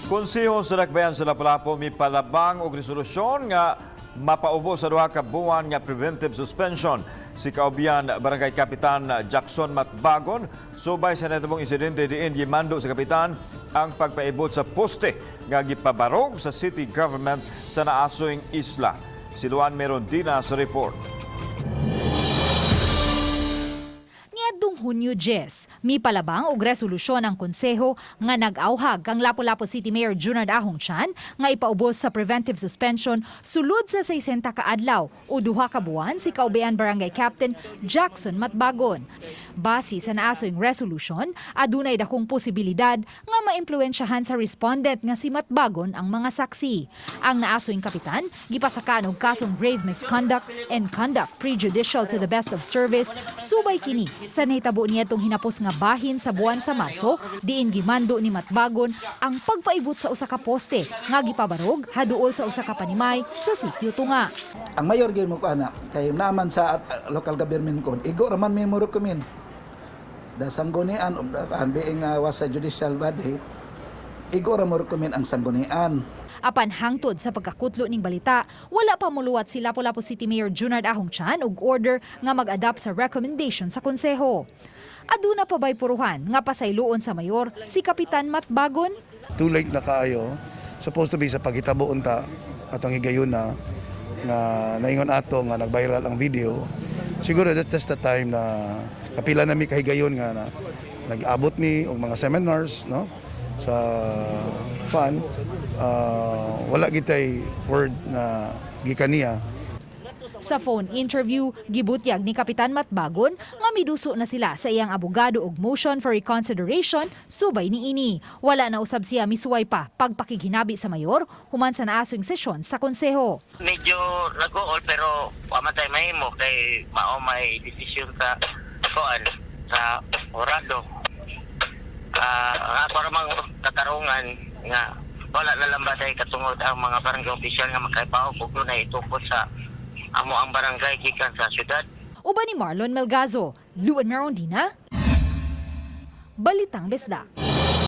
Konseho sa Dakbayan sa Lapu-Lapu may palabang og resolusyon nga mapaubos sa duha ka buwan nga preventive suspension si Caubian Barangay Kapitan Jackson Matbagon subay sa natubong insidente diin gimando sa kapitan ang pagpaibot sa poste nga gipabarog sa city government sa naasoing isla. Si Luan Merondina sa report. Niadtong Hunyo 10, mi palabang og resolusyon ang konseho nga nag-auhag kang Lapu-Lapu City Mayor Junard Ahongtian nga ipaubos sa preventive suspension sulod sa 60 ka adlaw o duha ka buwan si Caubian Barangay Captain Jackson Matbagon. Base sa naasoing resolusyon, adunay dakong posibilidad nga maimpluwensyahan sa respondent nga si Matbagon ang mga saksi. Ang naasoing kapitan gipasakan og kasong grave misconduct and conduct prejudicial to the best of service subay kini sa nahitabo niya itong hinapos nga bahin sa buwan sa Marso, diin gimando ni Matbagon ang pagpaibot sa usa ka poste nga gipabarog haduol sa usa ka panimay sa sitio Tunga. Ang mayor gyud mo ko ana kay naman sa local government code igo raman may mo recommend da sanggunian of the being was a judicial body igo ra mo recommend ang sanggunian. Apan hangtod sa pagkakutlo ning balita, wala pa muluwat si Lapu-Lapu City Mayor Junard Ahongtian og order nga mag-adapt sa recommendation sa konseho. Aduna pa ba'y puruhan nga pasayloon sa mayor si Kapitan Matbagon? Too late na kaayo. Supposed to be sa paghitabo unta atong higayon na nga naingon ato nga nag-viral ang video. Siguro that's just the time na kapila na mi kahigayon nga na nag-abot mi og mga seminars no sa fan. Wala gitay word na gikaniya. Sa phone interview, gibutyag ni Kapitan Matbagon nga miduso na sila sa iyang abogado og motion for reconsideration subay niini. Wala na usab siya misuway pa pagpakiginabi sa mayor human sa naasoing sesyon sa konseho. Medyo nag-uol pero pamatay mahimo kay mao may desisyon sa kuan sa orado. Para mang katarungan nga wala na lang ba tayo katungod ang mga barangay opisyal nga makaipaog ug na itukod sa amo ang barangay gikan sa syudad. Uban ni Marlon Melgazo, Luan Merondina, Balitang Bisdak.